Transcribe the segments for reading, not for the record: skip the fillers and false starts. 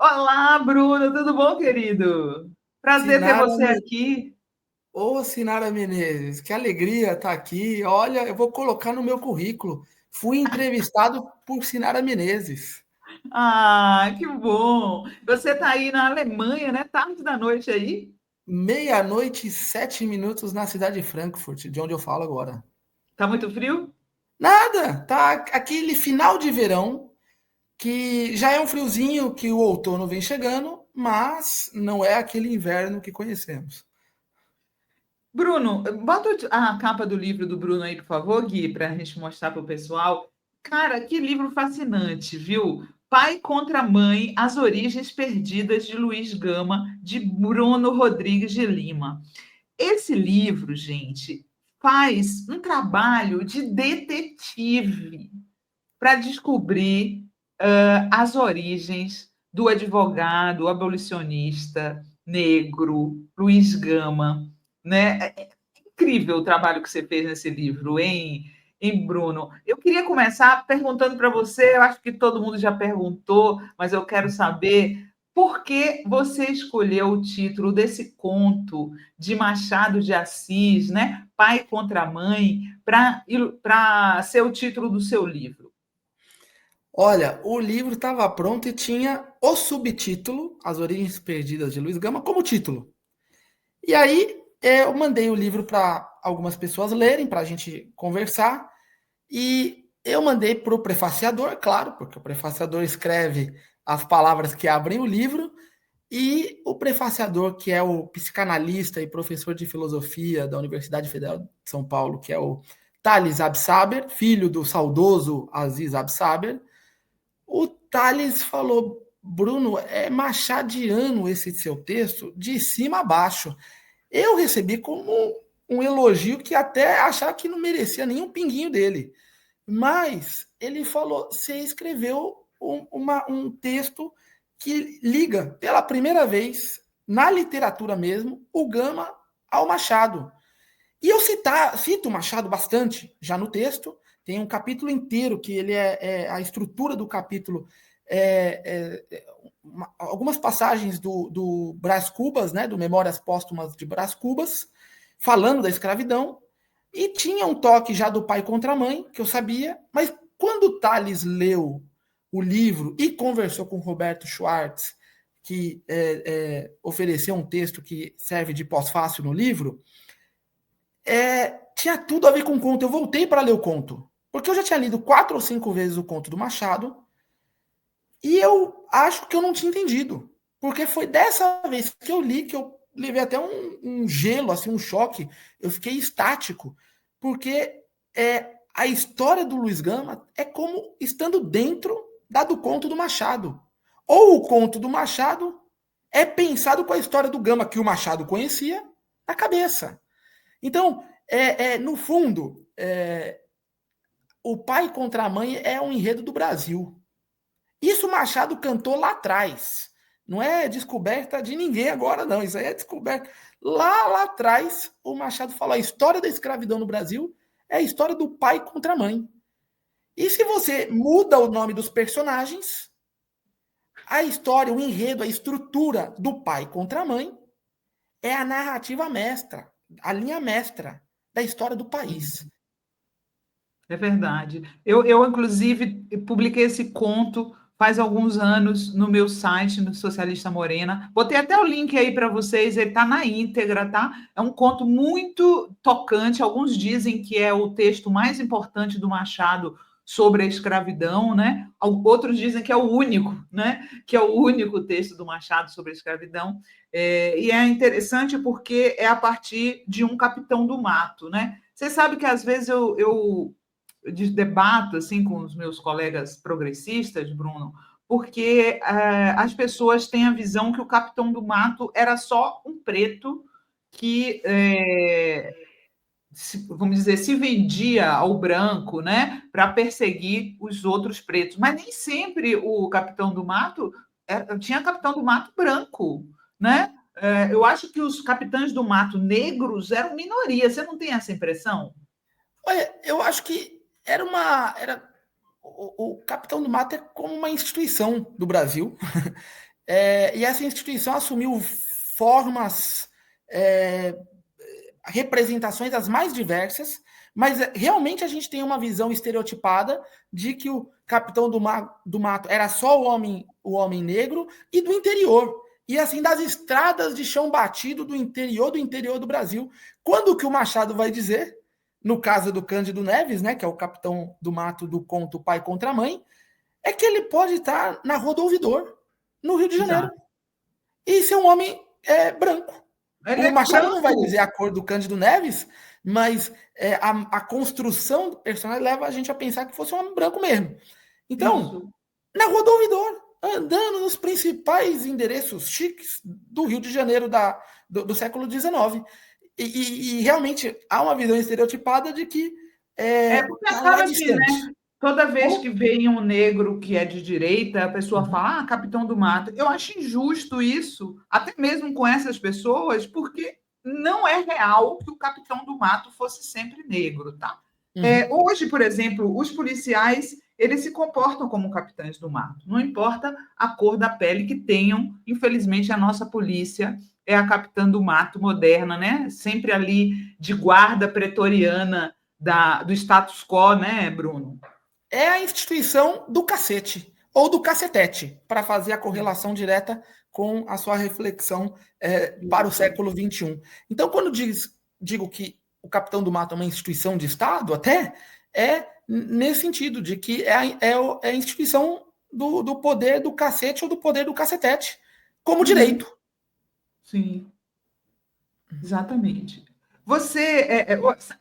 Olá, Bruno, tudo bom, querido? Prazer ter Sinara, você aqui. Ô Sinara Menezes, que alegria estar aqui. Olha, eu vou colocar no meu currículo. Fui entrevistado por Sinara Menezes. Ah, que bom! Você está aí na Alemanha, né? Tarde da noite aí. Meia-noite e 7 minutos na cidade de Frankfurt, de onde eu falo agora. Tá muito frio? Nada, tá aquele final de verão, que já é um friozinho que o outono vem chegando, mas não é aquele inverno que conhecemos. Bruno, bota a capa do livro do Bruno aí, por favor, Gui, para a gente mostrar para o pessoal. Cara, que livro fascinante, viu? Pai contra Mãe, As Origens Perdidas de Luiz Gama, de Bruno Rodrigues de Lima. Esse livro, gente, faz um trabalho de detetive para descobrir as origens do advogado abolicionista negro Luiz Gama, né? É incrível o trabalho que você fez nesse livro, hein, Bruno? Eu queria começar perguntando para você, eu acho que todo mundo já perguntou, mas eu quero saber por que você escolheu o título desse conto de Machado de Assis, né? Pai contra Mãe, para ser o título do seu livro. Olha, o livro estava pronto e tinha o subtítulo, As Origens Perdidas de Luiz Gama, como título. E aí eu mandei o livro para algumas pessoas lerem, para a gente conversar, e eu mandei para o prefaciador, claro, porque o prefaciador escreve as palavras que abrem o livro, e o prefaciador, que é o psicanalista e professor de filosofia da Universidade Federal de São Paulo, que é o Thales Absaber, filho do saudoso Aziz Absaber, o Thales falou: Bruno, é machadiano esse seu texto, de cima a baixo. Eu recebi como um elogio que até achava que não merecia nenhum pinguinho dele. Mas ele falou: você escreveu um texto que liga pela primeira vez, na literatura mesmo, o Gama ao Machado. E eu cito o Machado bastante já no texto. Tem um capítulo inteiro que ele a estrutura do capítulo algumas passagens do Brás Cubas, né, do Memórias Póstumas de Brás Cubas, falando da escravidão, e tinha um toque já do pai contra a mãe, que eu sabia, mas quando o Thales leu o livro e conversou com o Roberto Schwartz, que ofereceu um texto que serve de pós-fácil no livro, tinha tudo a ver com o conto. Eu voltei para ler o conto, porque eu já tinha lido 4 ou 5 vezes o conto do Machado, e eu acho que eu não tinha entendido. Porque foi dessa vez que eu li que eu levei até um gelo, assim, um choque. Eu fiquei estático. Porque a história do Luiz Gama é como estando dentro da do conto do Machado. Ou o conto do Machado é pensado com a história do Gama que o Machado conhecia na cabeça. Então, no fundo, o pai contra a mãe é um enredo do Brasil. Isso o Machado cantou lá atrás. Não é descoberta de ninguém agora, não. Isso aí é descoberta. Lá atrás, o Machado falou: a história da escravidão no Brasil é a história do pai contra a mãe. E se você muda o nome dos personagens, a história, o enredo, a estrutura do pai contra a mãe é a narrativa mestra, a linha mestra da história do país. É verdade. Eu, inclusive, publiquei esse conto faz alguns anos no meu site, no Socialista Morena. Botei até o link aí para vocês, ele está na íntegra, tá? É um conto muito tocante. Alguns dizem que é o texto mais importante do Machado sobre a escravidão, né? Outros dizem que é o único, né? Que é o único texto do Machado sobre a escravidão. E é interessante porque é a partir de um capitão do mato, né? Você sabe que às vezes eu debato assim com os meus colegas progressistas, Bruno, porque as pessoas têm a visão que o Capitão do Mato era só um preto que vamos dizer, se vendia ao branco, né, para perseguir os outros pretos. Mas nem sempre o Capitão do Mato tinha Capitão do Mato branco, né? Eu acho que os capitães do mato negros eram minoria. Você não tem essa impressão? Olha, eu acho que era uma. Era, o Capitão do Mato é como uma instituição do Brasil. E essa instituição assumiu formas, representações as mais diversas, mas realmente a gente tem uma visão estereotipada de que o capitão do mato era só o homem negro e do interior. E assim, das estradas de chão batido do interior do Brasil. Quando que o Machado vai dizer, no caso do Cândido Neves, né, que é o capitão do mato do conto Pai contra a Mãe, é que ele pode estar na Rua do Ouvidor, no Rio de Janeiro. Exato. E ser um homem branco. Ele O é Machado não vai branco. dizer a cor do Cândido Neves, mas a construção do personagem leva a gente a pensar que fosse um homem branco mesmo. Então, Isso. na Rua do Ouvidor, andando nos principais endereços chiques do Rio de Janeiro do século XIX. E realmente há uma visão estereotipada de que Porque tá lá acaba assim, distante. né? Toda vez Ou, que vem um negro que é de direita, a pessoa uhum, fala, Capitão do Mato. Eu acho injusto isso, até mesmo com essas pessoas, porque não é real que o Capitão do Mato fosse sempre negro, tá? uhum. Hoje, por exemplo, os policiais, eles se comportam como capitães do mato. Não importa a cor da pele que tenham, infelizmente a nossa polícia é a capitã do mato moderna, né? Sempre ali de guarda pretoriana do status quo, né, Bruno? É a instituição do cacete, ou do cacetete, para fazer a correlação direta com a sua reflexão para o século XXI. Então, quando digo que o Capitão do Mato é uma instituição de Estado, até, é nesse sentido, de que é a instituição do poder do cacete ou do poder do cacetete, como Uhum. direito. Sim, exatamente.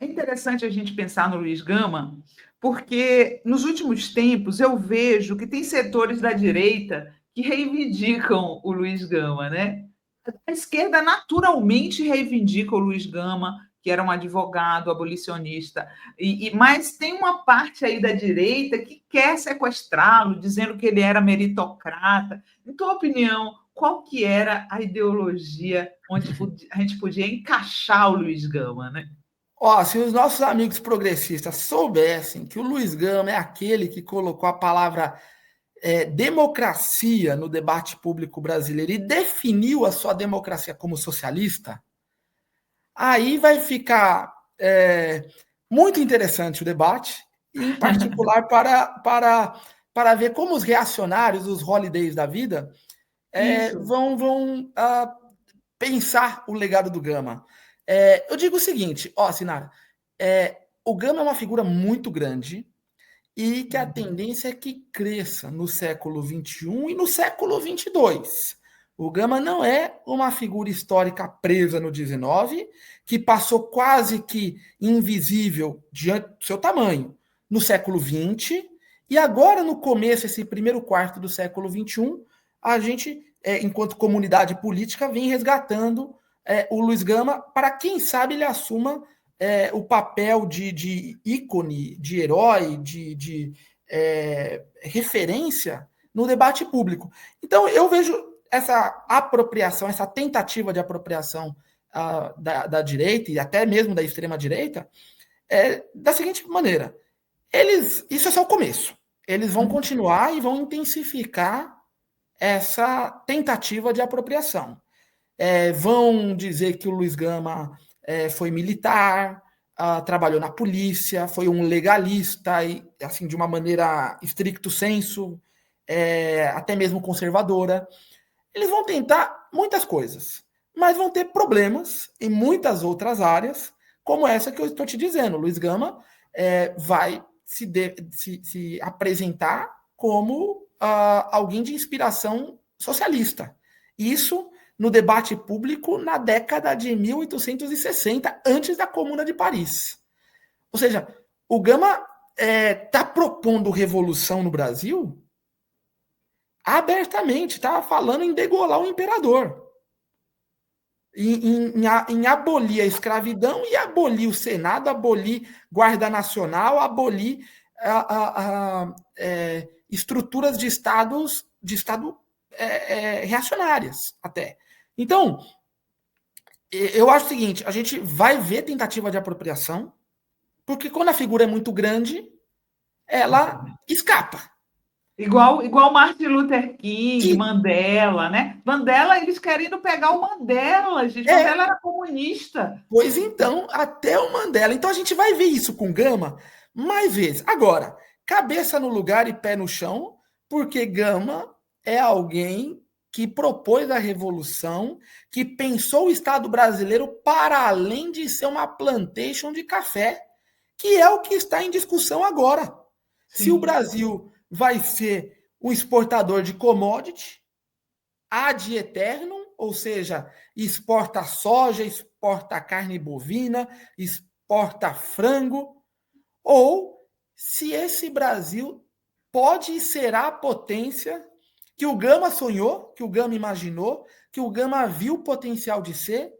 É interessante a gente pensar no Luiz Gama, porque nos últimos tempos eu vejo que tem setores da direita que reivindicam o Luiz Gama, né? A esquerda naturalmente reivindica o Luiz Gama, que era um advogado abolicionista, mas tem uma parte aí da direita que quer sequestrá-lo, dizendo que ele era meritocrata. Em tua opinião, qual que era a ideologia onde a gente podia encaixar o Luiz Gama, né? Ó, se os nossos amigos progressistas soubessem que o Luiz Gama é aquele que colocou a palavra democracia no debate público brasileiro e definiu a sua democracia como socialista, aí vai ficar muito interessante o debate, em particular para ver como os reacionários, os holidays da vida, Isso. vão pensar o legado do Gama. Eu digo o seguinte, ó, Sinara, o Gama é uma figura muito grande, e que a tendência é que cresça no século XXI e no século XXII. O Gama não é uma figura histórica presa no XIX, que passou quase que invisível diante do seu tamanho no século XX, e agora, no começo, esse primeiro quarto do século XXI, a gente, enquanto comunidade política, vem resgatando o Luiz Gama para, quem sabe, ele assuma o papel de ícone, de herói, de referência no debate público. Então, eu vejo essa apropriação, essa tentativa de apropriação da direita e até mesmo da extrema-direita da seguinte maneira: isso é só o começo. Eles vão continuar e vão intensificar essa tentativa de apropriação. Vão dizer que o Luiz Gama foi militar, trabalhou na polícia, foi um legalista, e, assim, de uma maneira stricto sensu, até mesmo conservadora. Eles vão tentar muitas coisas, mas vão ter problemas em muitas outras áreas, como essa que eu estou te dizendo. O Luiz Gama vai se apresentar como alguém de inspiração socialista. Isso no debate público na década de 1860, antes da Comuna de Paris. Ou seja, o Gama está propondo revolução no Brasil abertamente, está falando em degolar o imperador, em abolir a escravidão e abolir o Senado, abolir Guarda Nacional, abolir estruturas de Estado reacionárias até. Então, eu acho o seguinte: a gente vai ver tentativa de apropriação, porque quando a figura é muito grande, ela escapa. Igual Martin Luther King, E Mandela, né? Mandela, eles querendo pegar o Mandela, gente. é, Mandela era comunista. pois então, até o Mandela. Então a gente vai ver isso com Gama mais vezes. Agora, cabeça no lugar e pé no chão, porque Gama é alguém que propôs a revolução, que pensou o Estado brasileiro para além de ser uma plantation de café, que é o que está em discussão agora. Se o Sim. Brasil vai ser um exportador de commodity ad eternum, ou seja, exporta soja, exporta carne bovina, exporta frango, ou se esse Brasil pode e será a potência que o Gama sonhou, que o Gama imaginou, que o Gama viu o potencial de ser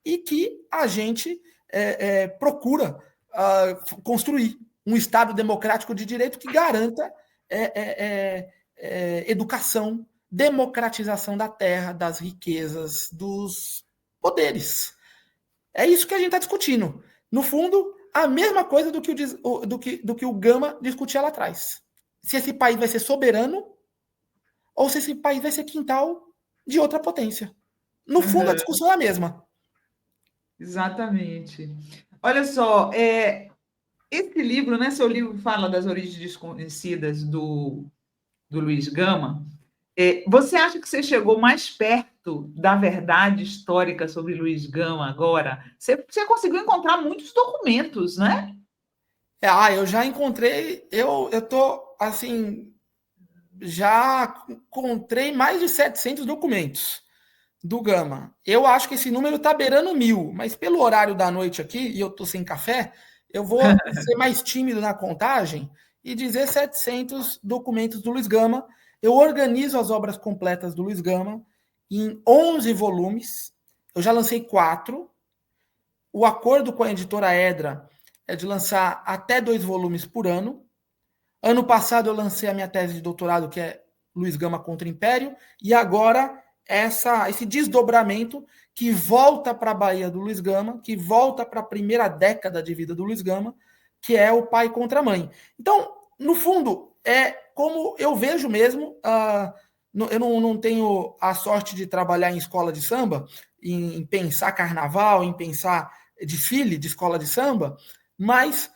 e que a gente procura construir um Estado democrático de direito que garanta educação, democratização da terra, das riquezas, dos poderes. É isso que a gente está discutindo. No fundo, a mesma coisa do que o Gama discutia lá atrás. Se esse país vai ser soberano ou se esse país vai ser quintal de outra potência. No fundo, a Uhum, discussão é a mesma. exatamente. Olha só, esse livro, né? Seu livro fala das origens desconhecidas do Luiz Gama. Você acha que você chegou mais perto da verdade histórica sobre Luiz Gama agora? Você conseguiu encontrar muitos documentos, né? Eu já encontrei, eu tô assim, já encontrei mais de 700 documentos do Gama. Eu acho que esse número tá beirando 1.000, mas pelo horário da noite aqui, e eu tô sem café, eu vou ser mais tímido na contagem e dizer 700 documentos do Luiz Gama. Eu organizo as obras completas do Luiz Gama em 11 volumes. Eu já lancei 4. O acordo com a editora Edra é de lançar até 2 volumes por ano. Ano passado eu lancei a minha tese de doutorado, que é Luiz Gama contra o Império, e agora esse desdobramento que volta para a Bahia do Luiz Gama, que volta para a primeira década de vida do Luiz Gama, que é o pai contra a mãe. Então, no fundo, é como eu vejo mesmo. Eu não tenho a sorte de trabalhar em escola de samba, em pensar carnaval, em pensar desfile de escola de samba, mas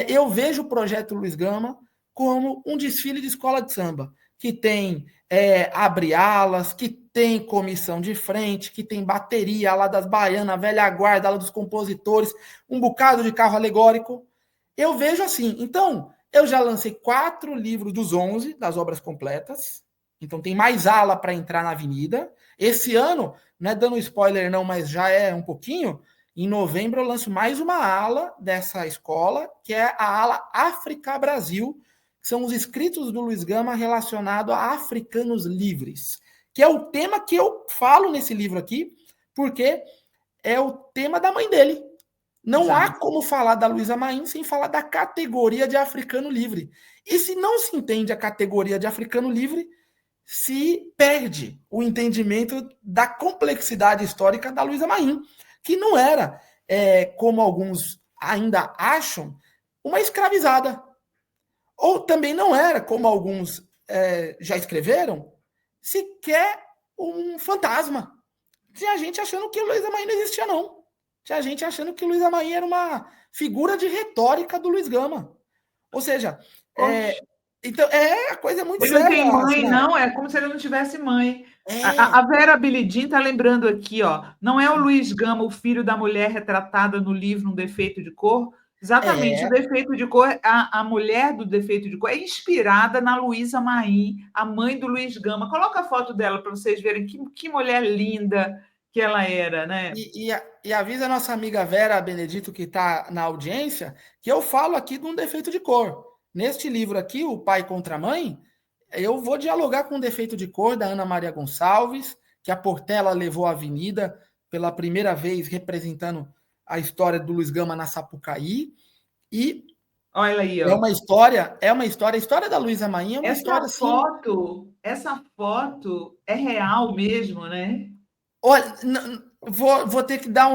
eu vejo o projeto Luiz Gama como um desfile de escola de samba, que tem abre alas, que tem comissão de frente, que tem bateria, ala das baianas, velha guarda, ala dos compositores, um bocado de carro alegórico. Eu vejo assim. Então, eu já lancei 4 livros dos 11 das obras completas. Então, tem mais ala para entrar na avenida. Esse ano, não é dando spoiler não, mas já é um pouquinho, em novembro eu lanço mais uma ala dessa escola, que é a ala África Brasil, que são os escritos do Luiz Gama relacionados a africanos livres, que é o tema que eu falo nesse livro aqui, porque é o tema da mãe dele. Não há Exato. como falar da Luísa Maim sem falar da categoria de africano livre. E se não se entende a categoria de africano livre, se perde o entendimento da complexidade histórica da Luísa Maim, que não era, como alguns ainda acham, uma escravizada. Ou também não era, como alguns já escreveram, sequer um fantasma. Tinha gente achando que Luísa Maim não existia, não. Tinha gente achando que Luísa Maim era uma figura de retórica do Luiz Gama. Ou seja, Oxe, então a coisa é muito ele não séria, tem mãe, Sinara. não, é como se ele não tivesse mãe. A É, Vera Bilidin está lembrando aqui, ó, não é o Luiz Gama, o filho da mulher retratada no livro Um Defeito de Cor? Exatamente, o é, defeito de cor, a mulher do defeito de cor é inspirada na Luísa Maim, a mãe do Luiz Gama. Coloca a foto dela para vocês verem que mulher linda que ela era, né? e avisa a nossa amiga Vera Benedito, que está na audiência, que eu falo aqui de um defeito de cor. Neste livro aqui, O Pai contra a Mãe, eu vou dialogar com o defeito de cor da Ana Maria Gonçalves, que a Portela levou à avenida pela primeira vez, representando a história do Luiz Gama na Sapucaí. E Olha aí, é ó. uma história, a história da Luísa Maim é uma história assim. Essa foto é real mesmo, né? Olha, vou ter que dar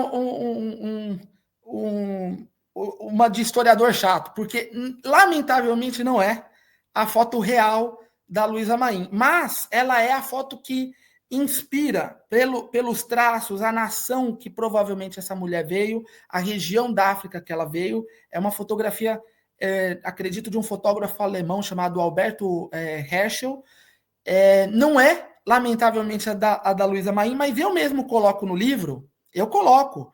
uma de historiador chato, porque lamentavelmente não é a foto real da Luísa Maim, mas ela é a foto que inspira pelos traços, a nação que provavelmente essa mulher veio, a região da África que ela veio. É uma fotografia, acredito, de um fotógrafo alemão chamado Alberto Herschel. Não é, lamentavelmente, a da Luísa Maim, mas eu mesmo coloco no livro, eu coloco,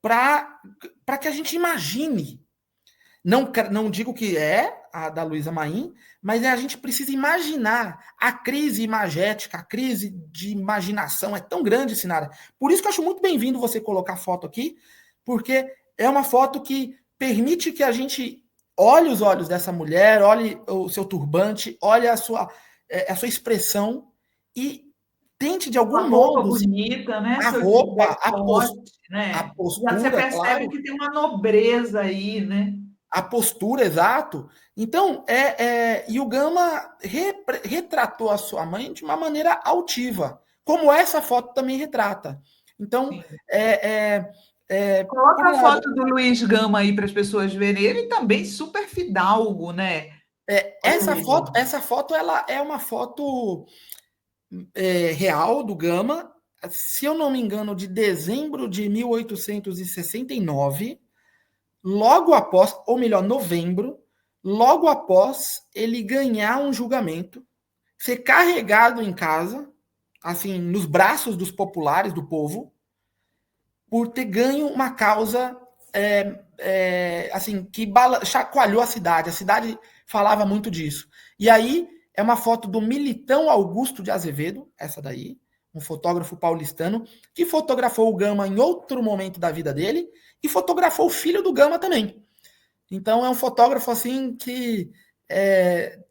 para que a gente imagine. Não digo que é a da Luísa Maim, mas a gente precisa imaginar a crise imagética, a crise de imaginação é tão grande, Sinara. Por isso que eu acho muito bem-vindo você colocar a foto aqui, porque é uma foto que permite que a gente olhe os olhos dessa mulher, olhe o seu turbante, olhe a sua expressão e tente de algum Uma roupa modo bonita, né? a Seu roupa, decote, a né? Já você postura, percebe claro. que tem uma nobreza aí, né? A postura, exato. Então, e o Gama retratou a sua mãe de uma maneira altiva, como essa foto também retrata. Então, Sim. por Coloca um a lado, foto do Luiz Gama aí para as pessoas verem. Ele também super fidalgo, né? Olha ele. essa foto ela é uma foto real do Gama, se eu não me engano, de dezembro de 1869, logo após, ou melhor, novembro, logo após ele ganhar um julgamento, ser carregado em casa, assim, nos braços dos populares, do povo, por ter ganho uma causa assim que chacoalhou a cidade. A cidade falava muito disso. E aí é uma foto do Militão Augusto de Azevedo, essa daí, um fotógrafo paulistano, que fotografou o Gama em outro momento da vida dele e fotografou o filho do Gama também. Então é um fotógrafo assim que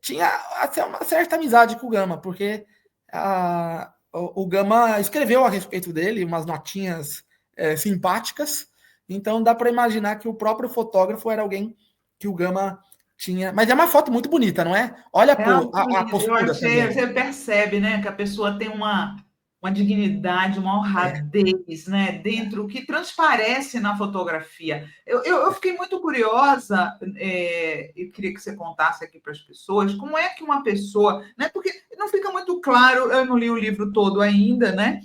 tinha até uma certa amizade com o Gama, porque o Gama escreveu a respeito dele umas notinhas simpáticas. Então dá para imaginar que o próprio fotógrafo era alguém que o Gama tinha. Mas é uma foto muito bonita, não é? Olha É uma a eu postura achei, também. você percebe, né, que a pessoa tem uma dignidade, uma honradez, né, dentro que transparece na fotografia. Eu fiquei muito curiosa, e queria que você contasse aqui para as pessoas como é que uma pessoa, né, porque não fica muito claro, eu não li o livro todo ainda, né?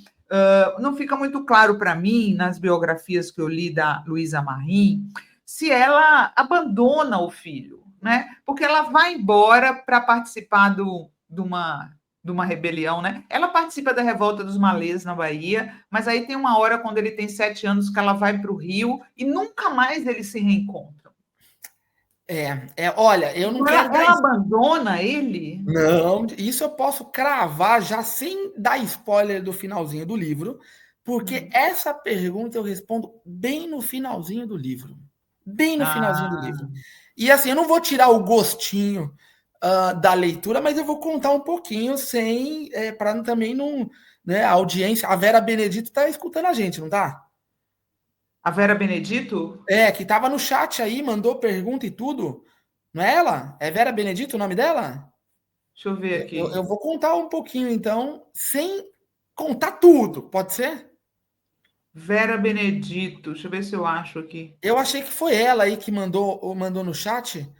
Não fica muito claro para mim, nas biografias que eu li da Luísa Marim, se ela abandona o filho, né? Porque ela vai embora para participar de uma rebelião, né? Ela participa da revolta dos malês na Bahia, mas aí tem uma hora quando ele tem 7 anos que ela vai para o Rio e nunca mais eles se reencontram. Olha, eu não Então quero dar. ela abandona ele? Não, isso eu posso cravar já sem dar spoiler do finalzinho do livro, porque essa pergunta eu respondo bem no finalzinho do livro. Bem no finalzinho do Ah, livro. E assim, eu não vou tirar o gostinho da leitura, mas eu vou contar um pouquinho sem, para também não, né, a audiência, a Vera Benedito tá escutando a gente, não tá? a Vera Benedito? Que tava no chat aí, mandou pergunta e tudo. Não é ela? É Vera Benedito o nome dela? Deixa eu ver Eu aqui. vou contar um pouquinho, então, sem contar tudo, pode ser? Vera Benedito, deixa eu ver se eu acho aqui. Eu achei que foi ela aí que mandou no chat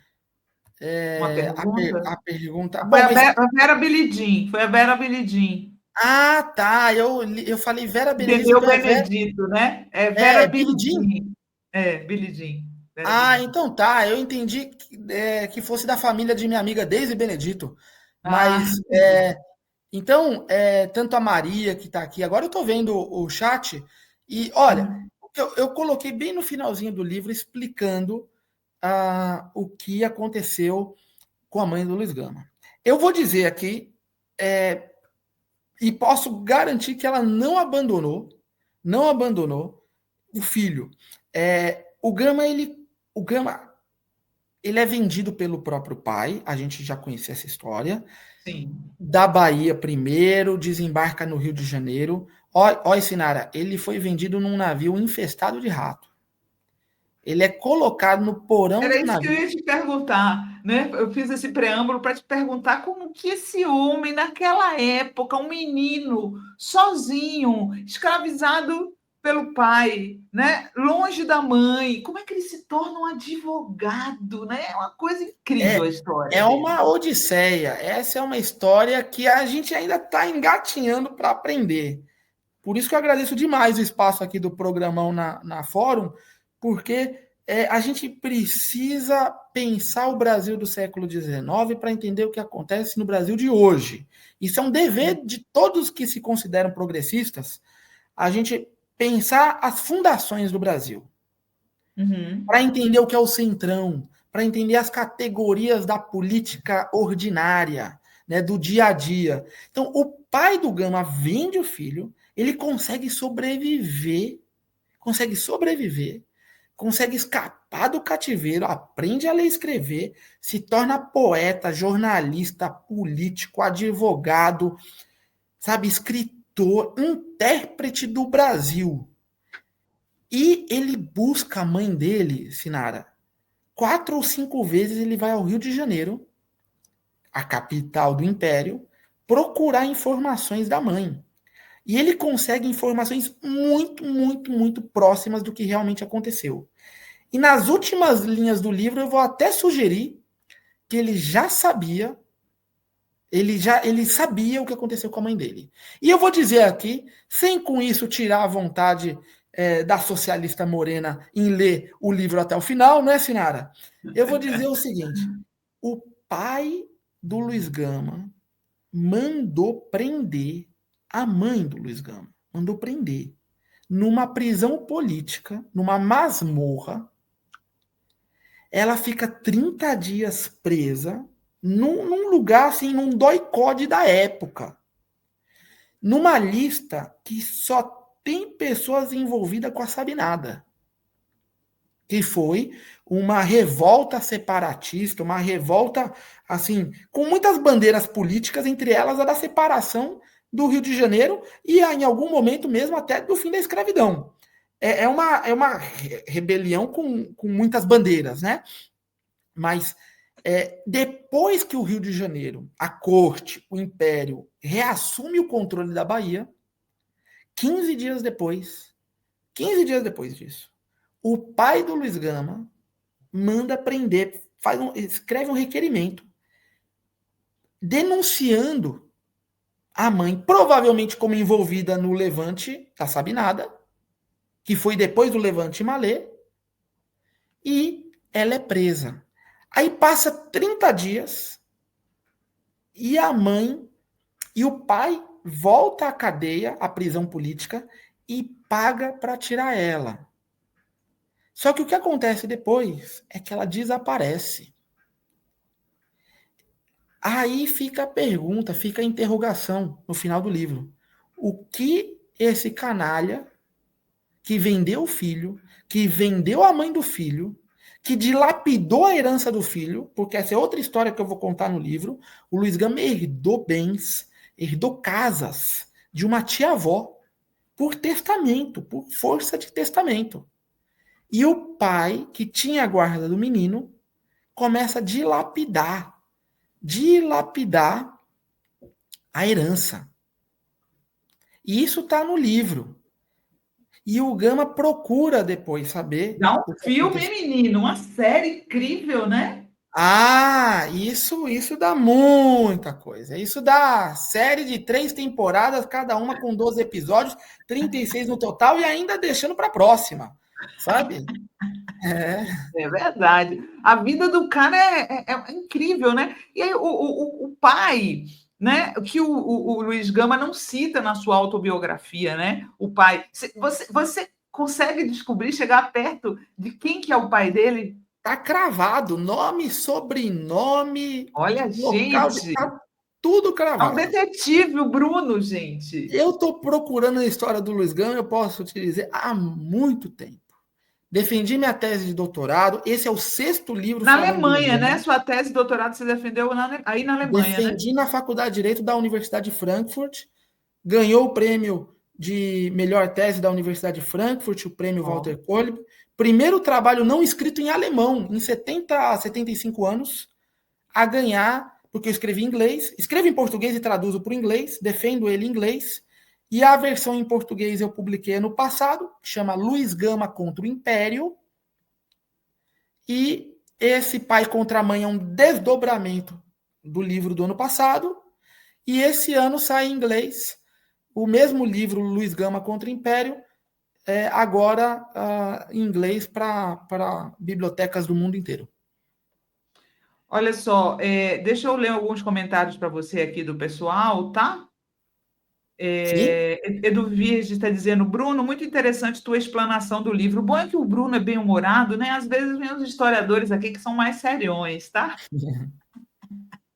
Uma pergunta? a pergunta. Foi Bom, mas. A Vera Bilidin, foi a Vera Bilidin. Ah, tá. Eu falei Vera Benedito, Entendeu, então é Vera. Benedito, né? É Vera É Billie Jean? Bilidin. É, Bilidin. Vera Ah, Bilidin. então tá. Eu entendi que fosse da família de minha amiga Deise Benedito. Ah, Mas, então, tanto a Maria que tá aqui, agora eu tô vendo o chat, e olha, hum. eu coloquei bem no finalzinho do livro explicando o que aconteceu com a mãe do Luiz Gama. Eu vou dizer aqui, e posso garantir que ela não abandonou o filho. O Gama, ele é vendido pelo próprio pai, a gente já conhecia essa história, Sim. da Bahia primeiro, desembarca no Rio de Janeiro. Ó, Sinara, ele foi vendido num navio infestado de rato. Ele é colocado no porão Era do isso que eu navio. ia te perguntar, né? Eu fiz esse preâmbulo para te perguntar como que esse homem, naquela época, um menino, sozinho, escravizado pelo pai, né? Longe da mãe. Como é que ele se torna um advogado, né? É uma coisa incrível a história É dele. uma odisseia. Essa é uma história que a gente ainda está engatinhando para aprender. Por isso que eu agradeço demais o espaço aqui do programão na Fórum, porque a gente precisa pensar o Brasil do século XIX para entender o que acontece no Brasil de hoje. Isso é um dever de todos que se consideram progressistas, a gente pensar as fundações do Brasil, Uhum. para entender o que é o centrão, para entender as categorias da política ordinária, né, do dia a dia. Então, o pai do Gama vende o filho, ele consegue sobreviver, consegue escapar do cativeiro, aprende a ler e escrever, se torna poeta, jornalista, político, advogado, sabe, escritor, intérprete do Brasil. E ele busca a mãe dele, Sinara. 4 ou 5 vezes ele vai ao Rio de Janeiro, a capital do Império, procurar informações da mãe. E ele consegue informações muito, muito, muito próximas do que realmente aconteceu. E nas últimas linhas do livro eu vou até sugerir que ele sabia o que aconteceu com a mãe dele. E eu vou dizer aqui, sem com isso tirar a vontade da socialista morena em ler o livro até o final, não é, Sinara? Eu vou dizer o seguinte: o pai do Luiz Gama mandou prender a mãe do Luiz Gama. Mandou prender numa prisão política, numa masmorra. Ela fica 30 dias presa num lugar assim, num doicode da época. Numa lista que só tem pessoas envolvidas com a Sabinada. Que foi uma revolta separatista, uma revolta, assim, com muitas bandeiras políticas, entre elas a da separação do Rio de Janeiro e, em algum momento mesmo, até do fim da escravidão. É uma rebelião com muitas bandeiras, né? Mas depois que o Rio de Janeiro, a corte, o império, reassume o controle da Bahia, 15 dias depois, 15 dias depois disso, o pai do Luiz Gama manda prender, escreve um requerimento denunciando a mãe, provavelmente como envolvida no levante da Sabinada, que foi depois do levante Malê, e ela é presa. Aí passa 30 dias e a mãe e o pai volta à cadeia, à prisão política, e paga para tirar ela. Só que o que acontece depois é que ela desaparece. Aí fica a pergunta, fica a interrogação no final do livro. O que esse canalha que vendeu o filho, que vendeu a mãe do filho, que dilapidou a herança do filho, porque essa é outra história que eu vou contar no livro, o Luiz Gama herdou bens, herdou casas de uma tia-avó por testamento, por força de testamento. E o pai, que tinha a guarda do menino, começa a dilapidar a herança. E isso está no livro. E o Gama procura depois saber Dá um o que filme, aconteceu. menino, uma série incrível, né? Ah, isso dá muita coisa. Isso dá série de 3 temporadas, cada uma com 12 episódios, 36 no total, e ainda deixando para a próxima, sabe? É. É verdade. A vida do cara é incrível, né? E aí o pai, né? Que o Luiz Gama não cita na sua autobiografia, né? O pai. Você consegue descobrir, chegar perto de quem que é o pai dele? Tá cravado, nome, sobrenome, Olha, local de. gente, Tá tudo é um cravado. detetive, o Bruno, gente. Eu tô procurando a história do Luiz Gama, eu posso te dizer, há muito tempo. Defendi minha tese de doutorado, esse é o 6º livro Na falando do Luiz Alemanha, né? Gama. Sua tese de doutorado você defendeu aí na Alemanha, né? Defendi na Faculdade de Direito da Universidade de Frankfurt, ganhou o prêmio de melhor tese da Universidade de Frankfurt, o prêmio Ó. Walter Kolb. Primeiro trabalho não escrito em alemão, em 70 a 75 anos, a ganhar, porque eu escrevi em inglês, escrevo em português e traduzo para o inglês, defendo ele em inglês, E a versão em português eu publiquei ano passado, que chama Luiz Gama contra o Império. E esse Pai contra a Mãe é um desdobramento do livro do ano passado. E esse ano sai em inglês o mesmo livro, Luiz Gama contra o Império, agora em inglês para bibliotecas do mundo inteiro. Olha só, deixa eu ler alguns comentários para você aqui do pessoal, tá? Sim? Edu Virge está dizendo, Bruno, muito interessante tua explanação do livro. O bom é que o Bruno é bem-humorado, né? Às vezes vem os historiadores aqui que são mais seriões, tá?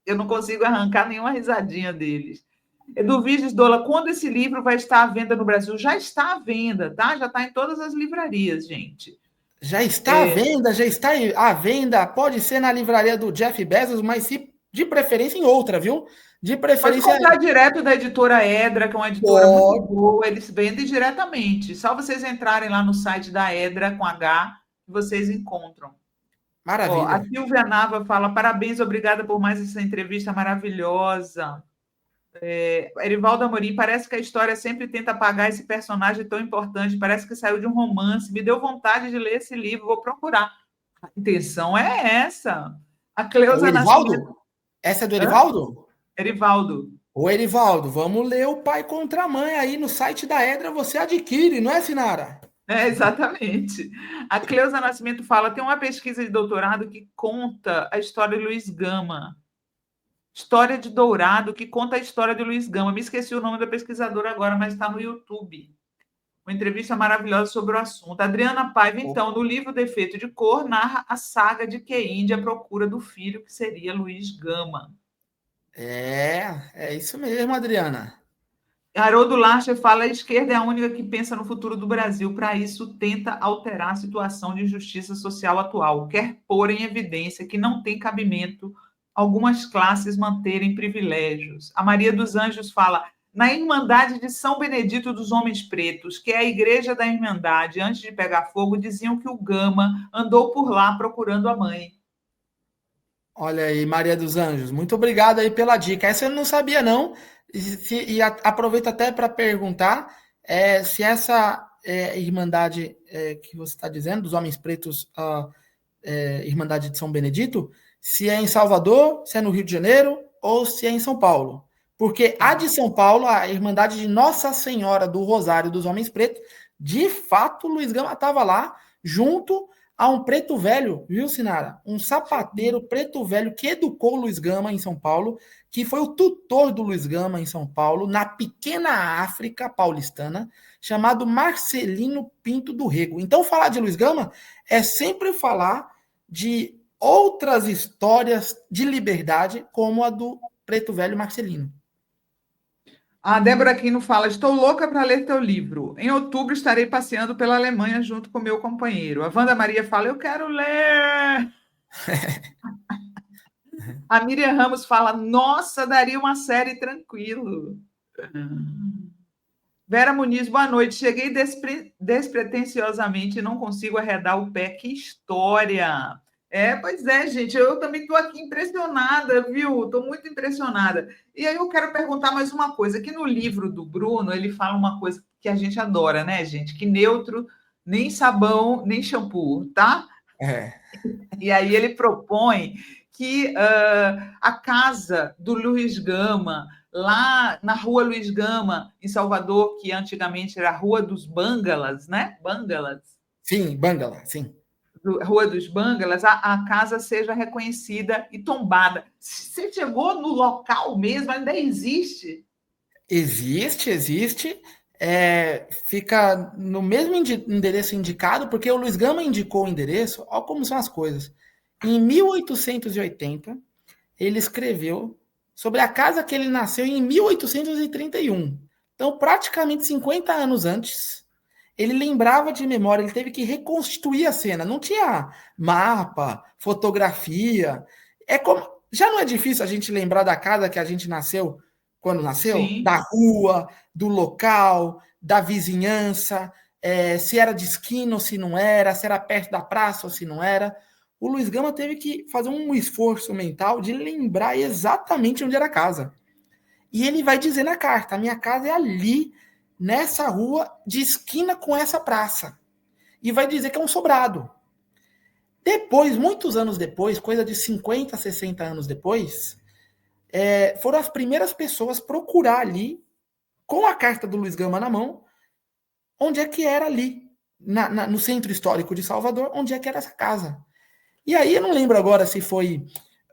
Eu não consigo arrancar nenhuma risadinha deles. Edu Virges Dola, quando esse livro vai estar à venda no Brasil? Já está à venda, tá? Já está em todas as livrarias, gente. Já está à venda, já está à venda. Pode ser na livraria do Jeff Bezos, mas de preferência em outra, viu? De Pode preferência. comprar direto da editora Edra, que é uma editora muito Pode. boa, eles vendem diretamente. Só vocês entrarem lá no site da Edra com H, que vocês encontram. Ó, a Maravilha. Silvia Nava fala: parabéns, obrigada por mais essa entrevista maravilhosa. Erivaldo Amorim, parece que a história sempre tenta apagar esse personagem tão importante, parece que saiu de um romance, me deu vontade de ler esse livro, vou procurar. A intenção é essa. A É o Cleusa Nascimento. Erivaldo? Essa é do Hã? Erivaldo? Erivaldo. Ô, Erivaldo, vamos ler o Pai contra a Mãe aí no site da Edra, você adquire, não é, Sinara? Exatamente. A Cleusa Nascimento fala: tem uma pesquisa de doutorado que conta a história de Luiz Gama. História de Dourado, que conta a história de Luiz Gama. Me esqueci o nome da pesquisadora agora, mas está no YouTube. Uma entrevista maravilhosa sobre o assunto. Adriana Paiva, então, no livro Defeito de Cor, narra a saga de Queinde à procura do filho, que seria Luiz Gama. É isso mesmo, Adriana. Haroldo Larcher fala: a esquerda é a única que pensa no futuro do Brasil. Para isso, tenta alterar a situação de injustiça social atual. Quer pôr em evidência que não tem cabimento algumas classes manterem privilégios. A Maria dos Anjos fala: na Irmandade de São Benedito dos Homens Pretos, que é a igreja da Irmandade, antes de pegar fogo, diziam que o Gama andou por lá procurando a mãe. Olha aí, Maria dos Anjos, muito obrigado aí pela dica. Essa eu não sabia, não. Aproveito até para perguntar se essa Irmandade que você está dizendo, dos Homens Pretos, Irmandade de São Benedito, se é em Salvador, se é no Rio de Janeiro ou se é em São Paulo. Porque a de São Paulo, a Irmandade de Nossa Senhora do Rosário dos Homens Pretos, de fato, o Luiz Gama estava lá, junto a um preto velho, viu, Sinara? Um sapateiro preto velho que educou o Luiz Gama em São Paulo, que foi o tutor do Luiz Gama em São Paulo, na pequena África paulistana, chamado Marcelino Pinto do Rego. Então, falar de Luiz Gama é sempre falar de outras histórias de liberdade, como a do preto velho Marcelino. A Débora Aquino fala: estou louca para ler teu livro. Em outubro estarei passeando pela Alemanha junto com meu companheiro. A Wanda Maria fala: eu quero ler. A Miriam Ramos fala: nossa, daria uma série tranquilo. Vera Muniz, boa noite. Cheguei despretensiosamente e não consigo arredar o pé. Que história! Pois é, gente, eu também estou aqui impressionada, viu? Estou muito impressionada. E aí eu quero perguntar mais uma coisa, que no livro do Bruno, ele fala uma coisa que a gente adora, né, gente? Que neutro, nem sabão, nem shampoo, tá? E aí ele propõe que a casa do Luiz Gama, lá na Rua Luiz Gama, em Salvador, que antigamente era a Rua dos Bangalas, né? Bangalas. Sim, Bangala, sim. Rua dos Bangalas, a casa seja reconhecida e tombada. Você chegou no local mesmo? Ainda existe? Existe. Fica no mesmo endereço indicado, porque o Luiz Gama indicou o endereço. Olha como são as coisas. Em 1880, ele escreveu sobre a casa que ele nasceu em 1831. Então, praticamente 50 anos antes, ele lembrava de memória, ele teve que reconstituir a cena. Não tinha mapa, fotografia. Já não é difícil a gente lembrar da casa que a gente nasceu quando nasceu? Sim. Da rua, do local, da vizinhança, se era de esquina ou se não era, se era perto da praça ou se não era. O Luiz Gama teve que fazer um esforço mental de lembrar exatamente onde era a casa. E ele vai dizer na carta: a minha casa é ali, nessa rua de esquina com essa praça. E vai dizer que é um sobrado. Depois, muitos anos depois, coisa de 50, 60 anos depois, foram as primeiras pessoas procurar ali, com a carta do Luiz Gama na mão, onde é que era ali, no centro histórico de Salvador, onde é que era essa casa. E aí eu não lembro agora se foi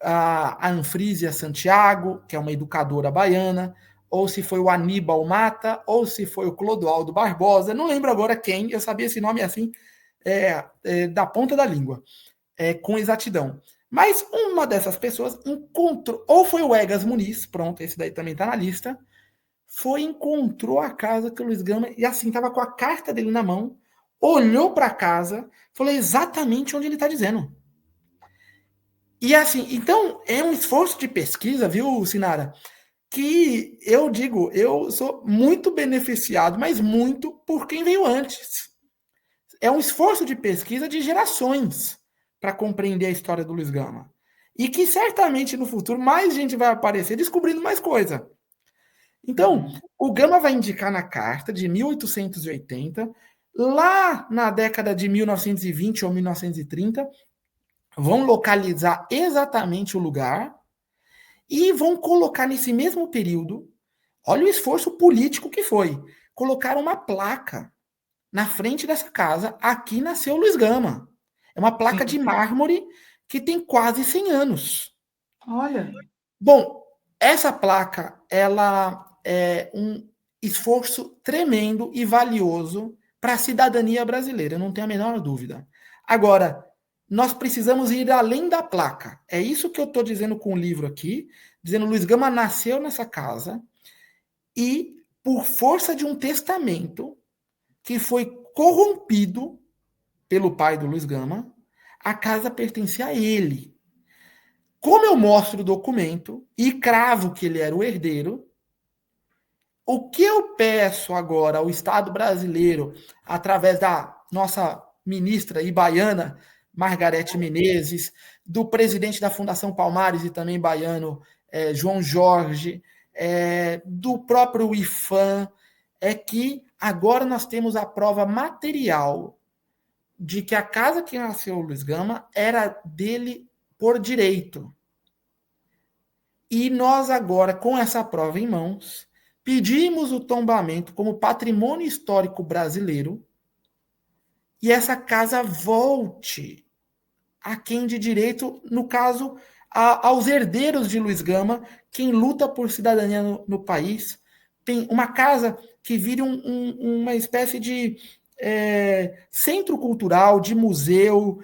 a Anfrísia Santiago, que é uma educadora baiana, ou se foi o Aníbal Mata, ou se foi o Clodoaldo Barbosa, não lembro agora quem, eu sabia esse nome assim, da ponta da língua, com exatidão. Mas uma dessas pessoas encontrou, ou foi o Egas Muniz, pronto, esse daí também está na lista, encontrou a casa que o Luiz Gama, e assim, estava com a carta dele na mão, olhou para a casa, falou exatamente onde ele está dizendo. E assim, então, é um esforço de pesquisa, viu, Sinara? Que eu digo, eu sou muito beneficiado, mas muito por quem veio antes. É um esforço de pesquisa de gerações para compreender a história do Luiz Gama. E que certamente no futuro mais gente vai aparecer descobrindo mais coisa. Então, o Gama vai indicar na carta de 1880, lá na década de 1920 ou 1930, vão localizar exatamente o lugar e vão colocar nesse mesmo período, olha o esforço político que foi, colocar uma placa na frente dessa casa, aqui nasceu Luiz Gama. É uma placa de mármore que tem quase 100 anos. Olha. Bom, essa placa, ela é um esforço tremendo e valioso para a cidadania brasileira, não tenho a menor dúvida. Agora, nós precisamos ir além da placa. É isso que eu estou dizendo com o livro aqui, dizendo Luiz Gama nasceu nessa casa e, por força de um testamento que foi corrompido pelo pai do Luiz Gama, a casa pertencia a ele. Como eu mostro o documento e cravo que ele era o herdeiro, o que eu peço agora ao Estado brasileiro, através da nossa ministra e baiana, Margarete Menezes, do presidente da Fundação Palmares e também baiano, João Jorge, do próprio IFAM, é que agora nós temos a prova material de que a casa que nasceu o Luiz Gama era dele por direito. E nós agora, com essa prova em mãos, pedimos o tombamento como patrimônio histórico brasileiro e essa casa volte a quem de direito, no caso, aos herdeiros de Luiz Gama, quem luta por cidadania no país, tem uma casa que vire uma espécie de centro cultural, de museu,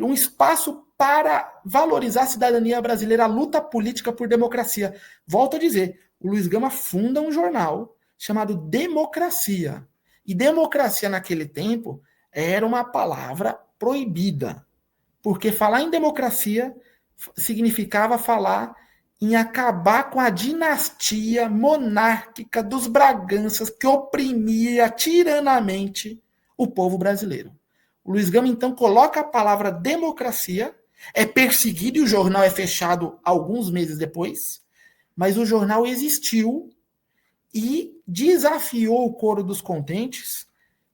um espaço para valorizar a cidadania brasileira, a luta política por democracia. Volto a dizer, o Luiz Gama funda um jornal chamado Democracia. E democracia naquele tempo era uma palavra proibida, porque falar em democracia significava falar em acabar com a dinastia monárquica dos Braganças que oprimia tiranamente o povo brasileiro. O Luiz Gama, então, coloca a palavra democracia, é perseguido e o jornal é fechado alguns meses depois, mas o jornal existiu e desafiou o coro dos contentes,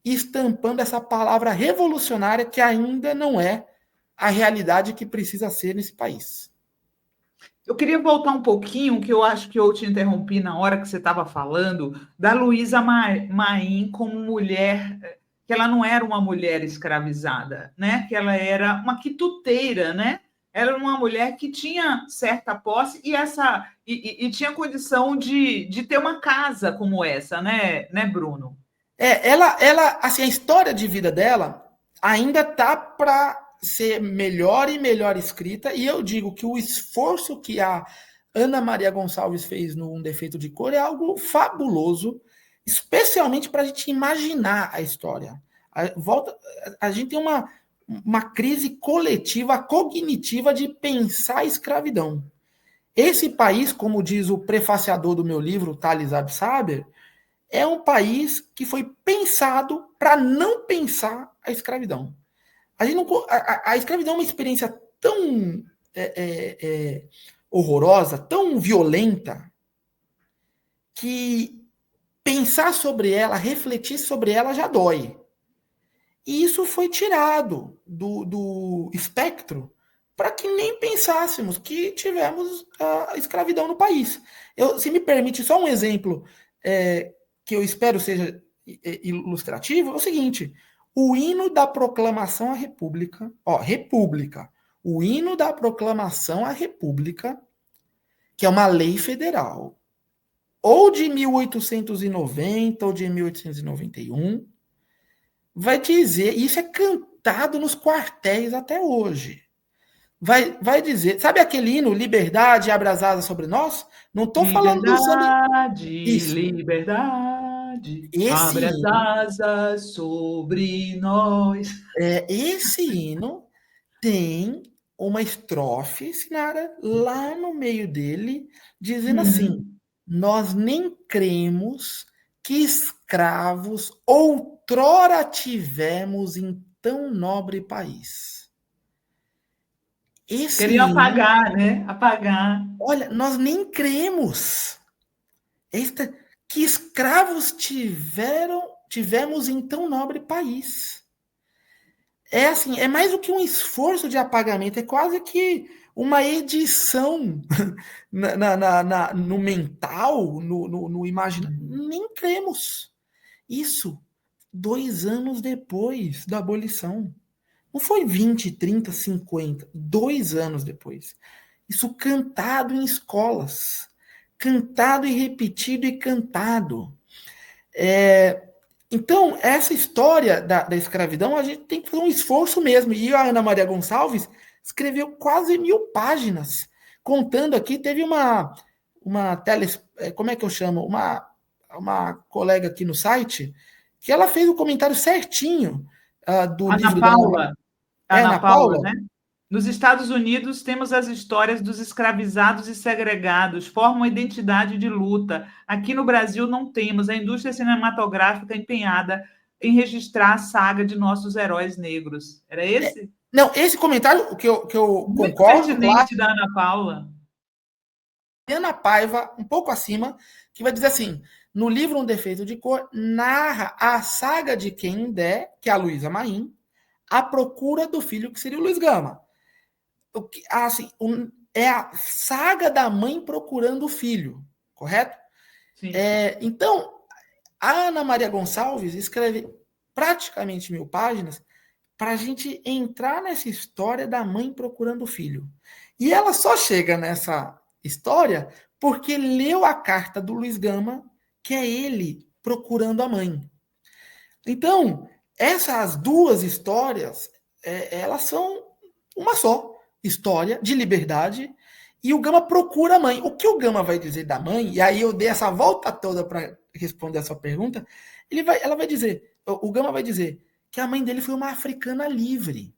estampando essa palavra revolucionária que ainda não é a realidade que precisa ser nesse país. Eu queria voltar um pouquinho, que eu acho que eu te interrompi na hora que você estava falando, da Luísa Maim como mulher, que ela não era uma mulher escravizada, né? Que ela era uma quituteira, né? Ela era uma mulher que tinha certa posse e tinha condição de ter uma casa como essa, né, Bruno? Ela, assim, a história de vida dela ainda tá para ser melhor e melhor escrita, e eu digo que o esforço que a Ana Maria Gonçalves fez no Um Defeito de Cor é algo fabuloso, especialmente para a gente imaginar a história. A gente tem uma crise coletiva, cognitiva de pensar a escravidão. Esse país, como diz o prefaciador do meu livro, Thales Absaber, é um país que foi pensado para não pensar a escravidão. A escravidão é uma experiência tão horrorosa, tão violenta, que pensar sobre ela, refletir sobre ela já dói. E isso foi tirado do espectro para que nem pensássemos que tivemos a escravidão no país. Se me permite só um exemplo que eu espero seja ilustrativo, é o seguinte: o hino da proclamação à República, República, o hino da proclamação à República, que é uma lei federal, ou de 1890 ou de 1891, vai dizer, e isso é cantado nos quartéis até hoje. Vai dizer, sabe aquele hino, liberdade abre as asas sobre nós? Não estou falando do samba. Liberdade, Isso. liberdade, Esse abre as hino, asas sobre nós. esse hino tem uma estrofe, Sinara, lá no meio dele, dizendo assim: Hum. nós nem cremos que escravos outrora tivemos em tão nobre país. Esse Queriam hino, apagar, né? Apagar. olha, nós nem cremos que escravos tivemos em tão nobre país. É assim, é mais do que um esforço de apagamento, é quase que uma edição no mental, no imaginário. Nem cremos. Isso 2 anos depois da abolição. Não foi 20, 30, 50, 2 anos depois. Isso cantado em escolas. Cantado e repetido e cantado. Então, essa história da escravidão, a gente tem que fazer um esforço mesmo. E a Ana Maria Gonçalves escreveu quase 1.000 páginas, contando aqui. Teve como é que eu chamo? Uma colega aqui no site, que ela fez o comentário certinho do Ana livro da Paula, Ana Ana Paula, Paula. né? Nos Estados Unidos, temos as histórias dos escravizados e segregados, formam uma identidade de luta. Aqui no Brasil, não temos a indústria cinematográfica empenhada em registrar a saga de nossos heróis negros. Era esse? Não, esse comentário que eu Muito concordo, claro, pertinente da Ana Paula. Ana Paiva, um pouco acima, que vai dizer assim: no livro Um Defeito de Cor, narra a saga de quem der, que é a Luísa Maim, a procura do filho que seria o Luiz Gama. Assim, é a saga da mãe procurando o filho, correto? Sim. Então, a Ana Maria Gonçalves escreve praticamente 1.000 páginas para a gente entrar nessa história da mãe procurando o filho. E ela só chega nessa história porque leu a carta do Luiz Gama, que é ele procurando a mãe. Então, essas duas histórias, elas são uma só história de liberdade, e o Gama procura a mãe. O que o Gama vai dizer da mãe, e aí eu dei essa volta toda para responder a sua pergunta, ela vai dizer, o Gama vai dizer que a mãe dele foi uma africana livre.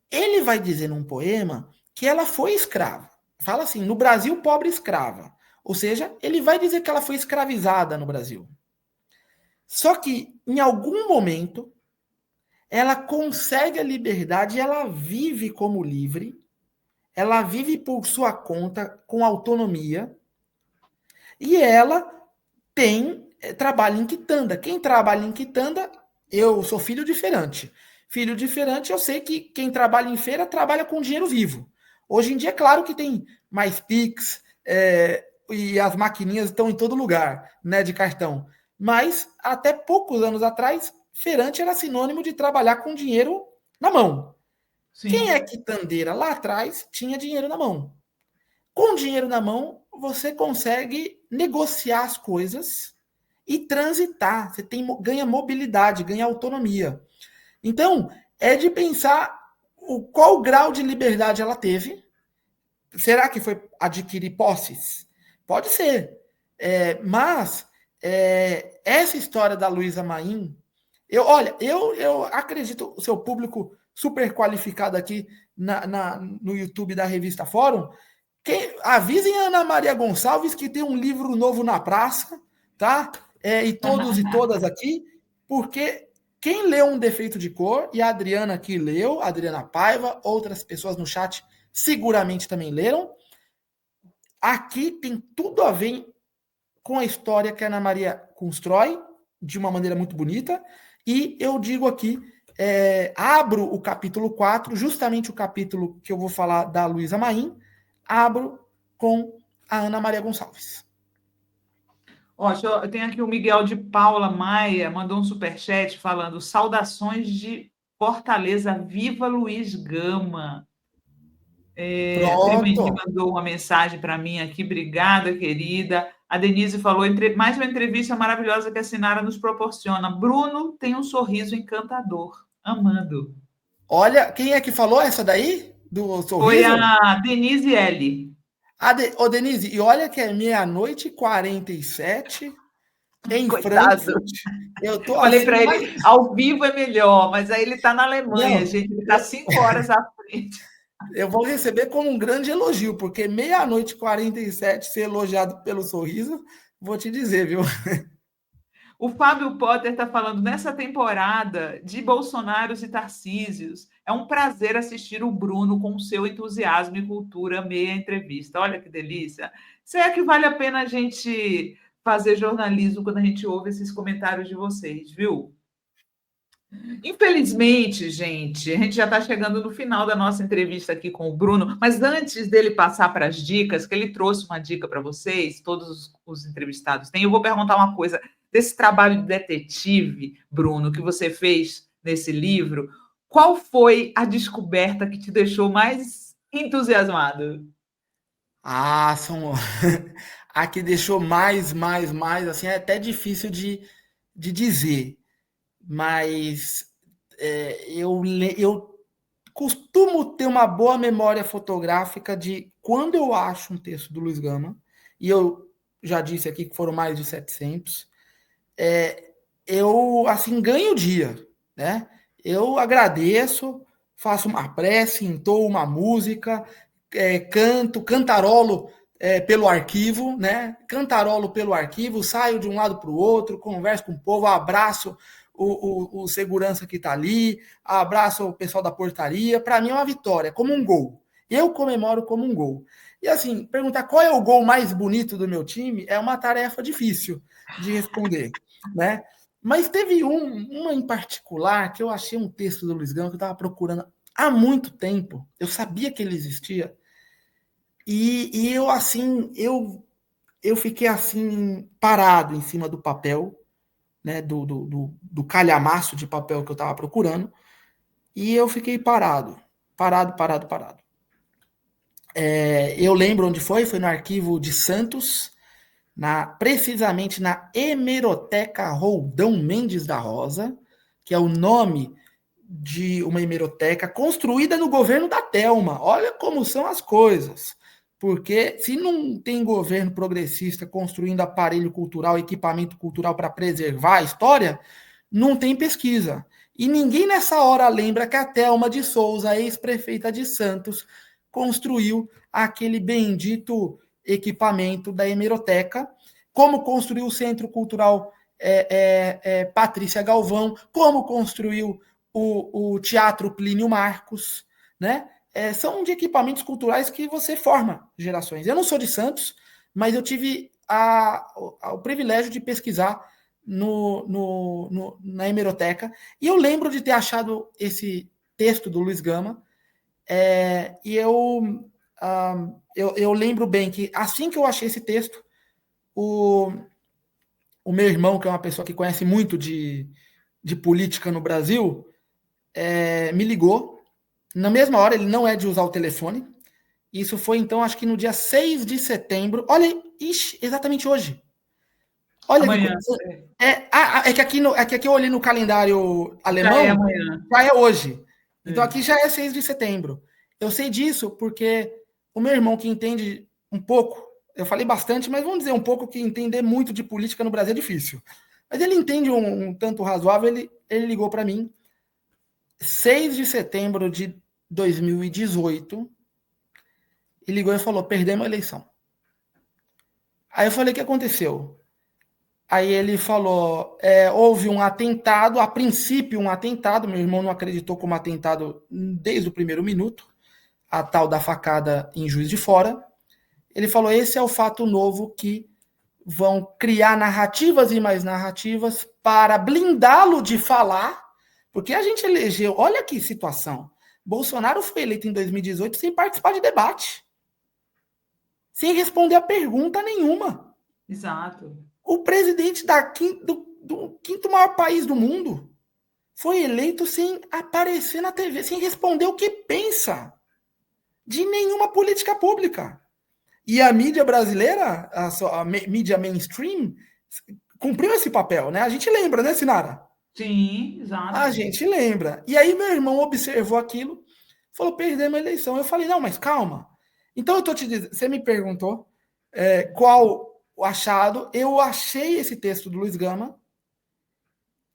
Ele vai dizer num poema que ela foi escrava. Fala assim, no Brasil, pobre escrava. Ou seja, ele vai dizer que ela foi escravizada no Brasil. Só que, em algum momento, ela consegue a liberdade e ela vive como livre, ela vive por sua conta, com autonomia, e ela trabalha em quitanda. Quem trabalha em quitanda, eu sou filho de feirante. Filho de feirante, eu sei que quem trabalha em feira trabalha com dinheiro vivo. Hoje em dia, é claro que tem mais Pix, e as maquininhas estão em todo lugar, né, de cartão. Mas, até poucos anos atrás, feirante era sinônimo de trabalhar com dinheiro na mão. Quem é Sim. quitandeira lá atrás tinha dinheiro na mão. Com dinheiro na mão, você consegue negociar as coisas e transitar. Você ganha mobilidade, ganha autonomia. Então, é de pensar qual grau de liberdade ela teve. Será que foi adquirir posses? Pode ser. Mas essa história da Luísa Maim, eu acredito, o seu público super qualificado aqui no YouTube da revista Fórum, avisem a Ana Maria Gonçalves que tem um livro novo na praça, tá? E todos e todas aqui, porque quem leu Um Defeito de Cor, e a Adriana aqui leu, a Adriana Paiva, outras pessoas no chat seguramente também leram, aqui tem tudo a ver com a história que a Ana Maria constrói de uma maneira muito bonita. E eu digo aqui, abro o capítulo 4, justamente o capítulo que eu vou falar da Luísa Maim, abro com a Ana Maria Gonçalves. Ó, eu tenho aqui o Miguel de Paula Maia, mandou um superchat falando saudações de Fortaleza, viva Luiz Gama. Tremendi Pronto. mandou uma mensagem para mim aqui, obrigada, querida. A Denise falou, mais uma entrevista maravilhosa que a Sinara nos proporciona. Bruno tem um sorriso encantador, amando. Olha, quem é que falou essa daí? Do Foi sorriso? a Denise L. Ô, Denise, e olha que é meia-noite e 47 em Coitado. Frankfurt. Eu tô Falei assim, para mas ele, ao vivo é melhor, mas aí ele está na Alemanha, não, gente, ele está 5 horas à frente. eu vou receber como um grande elogio, porque meia-noite e 47 ser elogiado pelo sorriso, vou te dizer, viu? O Fábio Potter está falando nessa temporada de Bolsonaros e Tarcísios. É um prazer assistir o Bruno com seu entusiasmo e cultura meia entrevista. Olha que delícia. Será que vale a pena a gente fazer jornalismo quando a gente ouve esses comentários de vocês, viu? Infelizmente, gente, a gente já está chegando no final da nossa entrevista aqui com o Bruno, mas antes dele passar para as dicas, que ele trouxe uma dica para vocês, todos os entrevistados têm, eu vou perguntar uma coisa desse trabalho de detetive, Bruno, que você fez nesse livro. Qual foi a descoberta que te deixou mais entusiasmado? Ah, são. A que deixou mais, assim, é até difícil de dizer, mas eu costumo ter uma boa memória fotográfica de quando eu acho um texto do Luiz Gama, e eu já disse aqui que foram mais de 700, eu, assim, ganho o dia, né? Eu agradeço, faço uma prece, entoo uma música, cantarolo pelo arquivo, né? Cantarolo pelo arquivo, saio de um lado para o outro, converso com o povo, abraço o segurança que está ali, abraço o pessoal da portaria. Para mim é uma vitória, como um gol. Eu comemoro como um gol. E assim, perguntar qual é o gol mais bonito do meu time é uma tarefa difícil de responder, né? Mas teve uma em particular que eu achei um texto do Luiz Gama que eu estava procurando há muito tempo. Eu sabia que ele existia. E eu, assim, eu fiquei assim, parado em cima do papel, né? Do calhamaço de papel que eu estava procurando. E eu fiquei parado. Parado. Eu lembro onde foi no arquivo de Santos, precisamente na Hemeroteca Roldão Mendes da Rosa, que é o nome de uma hemeroteca construída no governo da Telma. Olha como são as coisas. Porque se não tem governo progressista construindo aparelho cultural, equipamento cultural para preservar a história, não tem pesquisa. E ninguém nessa hora lembra que a Telma de Souza, ex-prefeita de Santos, construiu aquele bendito equipamento da hemeroteca, como construiu o Centro Cultural Patrícia Galvão, como construiu o Teatro Plínio Marcos, né? São de equipamentos culturais que você forma gerações. Eu não sou de Santos, mas eu tive o privilégio de pesquisar na hemeroteca, e eu lembro de ter achado esse texto do Luiz Gama, e eu lembro bem que assim que eu achei esse texto, o meu irmão, que é uma pessoa que conhece muito de política no Brasil, me ligou. Na mesma hora, ele não é de usar o telefone. Isso foi, então, acho que no dia 6 de setembro. Olha, exatamente hoje. Olha que Amanhã. coisa. É que aqui eu olhei no calendário Já é alemão, amanhã. já é hoje. Então É. aqui já é 6 de setembro. Eu sei disso porque o meu irmão, que entende um pouco, eu falei bastante, mas vamos dizer um pouco, que entender muito de política no Brasil é difícil. Mas ele entende um tanto razoável, ele ligou para mim, 6 de setembro de 2018, e ligou e falou: perdemos a eleição. Aí eu falei: o que aconteceu? Aí ele falou: houve um atentado, a princípio um atentado, meu irmão não acreditou como atentado desde o primeiro minuto, a tal da facada em Juiz de Fora. Ele falou: esse é o fato novo que vão criar narrativas e mais narrativas para blindá-lo de falar, porque a gente elegeu, olha que situação, Bolsonaro foi eleito em 2018 sem participar de debate, sem responder a pergunta nenhuma. Exato. O presidente do quinto maior país do mundo foi eleito sem aparecer na TV, sem responder o que pensa de nenhuma política pública. E a mídia brasileira, a mídia mainstream, cumpriu esse papel, né? A gente lembra, né, Sinara? Sim, exato. A gente lembra. E aí meu irmão observou aquilo, falou, perdemos a eleição. Eu falei, não, mas calma. Então eu tô te dizendo, você me perguntou qual o achado. Eu achei esse texto do Luiz Gama.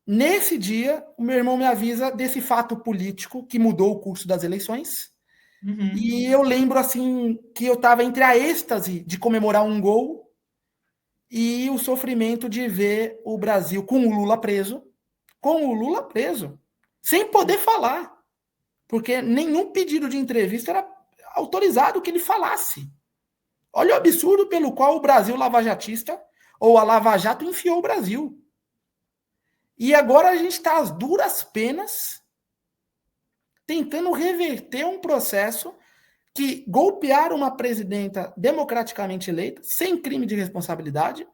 Nesse dia, o meu irmão me avisa desse fato político que mudou o curso das eleições. Uhum. E eu lembro, assim, que eu estava entre a êxtase de comemorar um gol e o sofrimento de ver o Brasil com o Lula preso, sem poder falar, porque nenhum pedido de entrevista era autorizado que ele falasse. Olha o absurdo pelo qual o Brasil lavajatista, ou a Lava Jato, enfiou o Brasil. E agora a gente está às duras penas tentando reverter um processo que golpearam uma presidenta democraticamente eleita, sem crime de responsabilidade,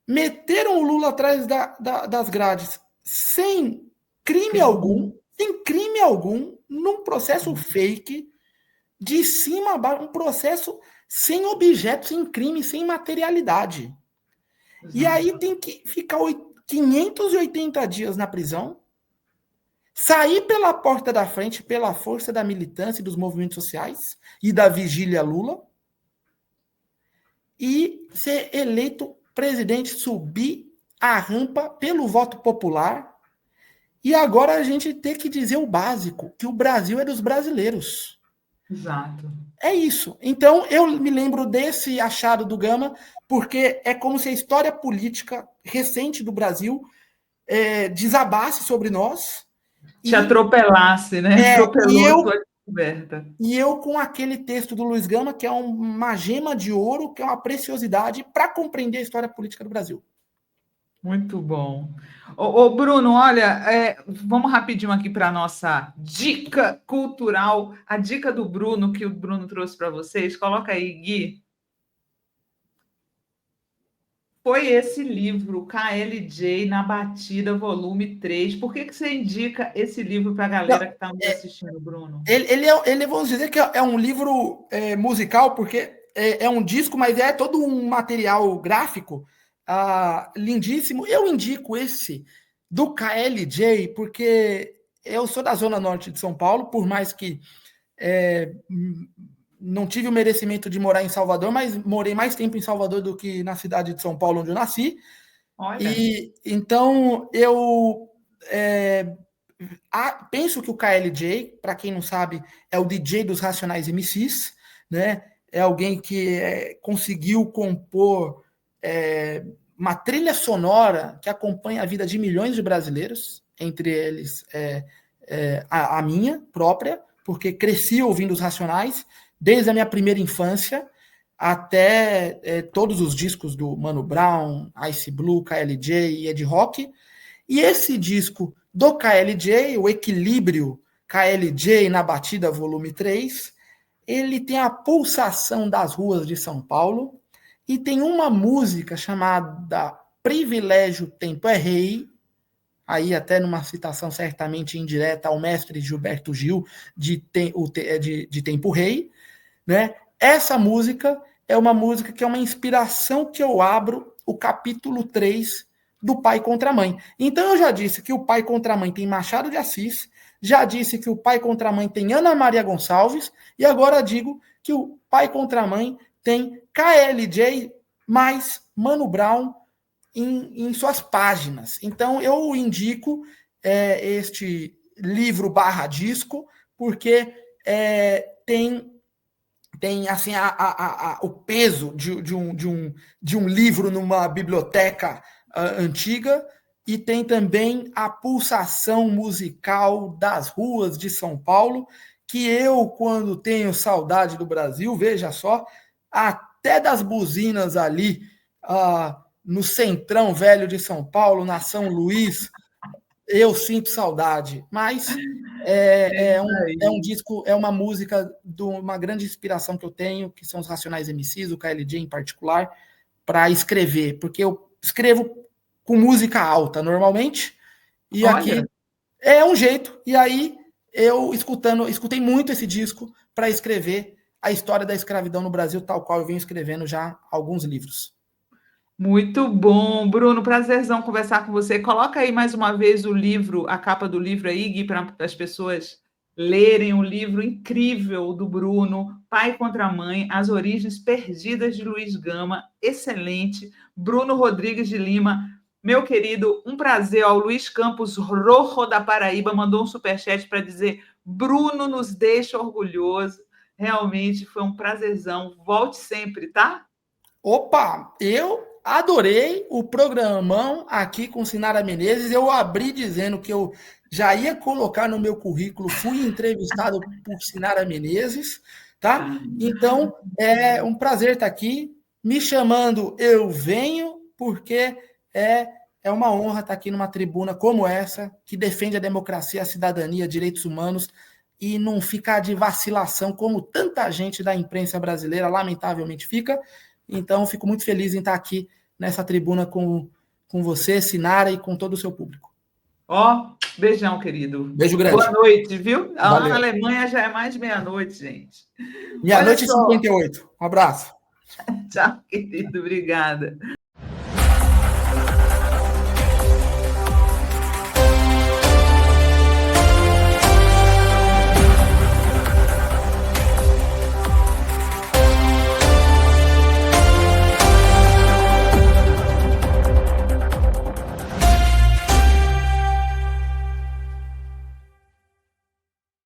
meteram o Lula atrás das grades sem crime algum, num processo fake, de cima a baixo, um processo sem objeto, sem crime, sem materialidade. Exato. E aí tem que ficar 580 dias na prisão, sair pela porta da frente pela força da militância e dos movimentos sociais e da vigília Lula e ser eleito presidente, subir a rampa pelo voto popular. E agora a gente tem que dizer o básico, que o Brasil é dos brasileiros. Exato. É isso. Então, eu me lembro desse achado do Gama, porque é como se a história política recente do Brasil desabasse sobre nós. Te atropelasse, né? Atropelou a tua descoberta. E eu com aquele texto do Luiz Gama, que é uma gema de ouro, que é uma preciosidade para compreender a história política do Brasil. Muito bom. Ô, Bruno, olha, vamos rapidinho aqui para a nossa dica cultural, a dica do Bruno, que o Bruno trouxe para vocês. Coloca aí, Gui. Foi esse livro, KLJ na Batida, volume 3. Por que você indica esse livro para a galera que está nos assistindo, Bruno? Ele, vamos dizer que é um livro musical, porque é um disco, mas é todo um material gráfico lindíssimo. Eu indico esse do KLJ, porque eu sou da Zona Norte de São Paulo, por mais que não tive o merecimento de morar em Salvador, mas morei mais tempo em Salvador do que na cidade de São Paulo, onde eu nasci. Olha. E então eu penso que o KLJ, para quem não sabe, é o DJ dos Racionais MCs, né? É alguém que conseguiu compor uma trilha sonora que acompanha a vida de milhões de brasileiros, entre eles a minha própria, porque cresci ouvindo os Racionais desde a minha primeira infância até todos os discos do Mano Brown, Ice Blue, KLJ e Ed Rock. E esse disco do KLJ, o Equilíbrio KLJ na Batida, volume 3, ele tem a pulsação das ruas de São Paulo e tem uma música chamada Privilégio Tempo é Rei, aí até numa citação certamente indireta ao mestre Gilberto Gil de Tempo Rei, né? Essa música é uma música que é uma inspiração que eu abro o capítulo 3 do Pai contra a Mãe. Então eu já disse que o Pai contra a Mãe tem Machado de Assis, já disse que o Pai contra a Mãe tem Ana Maria Gonçalves, e agora digo que o Pai contra a Mãe tem KLJ mais Mano Brown em suas páginas. Então eu indico este livro barra disco, porque tem assim o peso de um livro numa biblioteca antiga, e tem também a pulsação musical das ruas de São Paulo, que eu, quando tenho saudade do Brasil, veja só, até das buzinas ali no Centrão Velho de São Paulo, na São Luís, eu sinto saudade. Mas é um disco, é uma música de uma grande inspiração que eu tenho, que são os Racionais MCs, o KLJ em particular, para escrever, porque eu escrevo com música alta normalmente, e Olha, aqui é um jeito, e aí eu escutei muito esse disco para escrever a história da escravidão no Brasil, tal qual eu venho escrevendo já alguns livros. muito bom, Bruno, prazerzão conversar com você. Coloca aí mais uma vez o livro, a capa do livro aí, Gui, para as pessoas lerem o livro incrível do Bruno, Pai contra Mãe, As Origens Perdidas de Luiz Gama, excelente. Bruno Rodrigues de Lima, meu querido, um prazer. Ó, o Luiz Campos Rojo da Paraíba mandou um superchat para dizer: Bruno nos deixa orgulhoso. Realmente foi um prazerzão. Volte sempre, tá? Opa, eu adorei o programão aqui com Sinara Menezes. Eu abri dizendo que eu já ia colocar no meu currículo, fui entrevistado por Sinara Menezes, tá? Então, é um prazer estar aqui. Me chamando, eu venho, porque é, é uma honra estar aqui numa tribuna como essa, que defende a democracia, a cidadania, direitos humanos, e não ficar de vacilação, como tanta gente da imprensa brasileira, lamentavelmente, fica. Então, fico muito feliz em estar aqui nessa tribuna com você, Sinara, e com todo o seu público. Ó, beijão, querido. Beijo Boa grande. noite, viu? Lá na Valeu. Alemanha já é mais de meia-noite, gente. Olha Meia-noite e só. 58. Um abraço. Tchau, querido. Obrigada.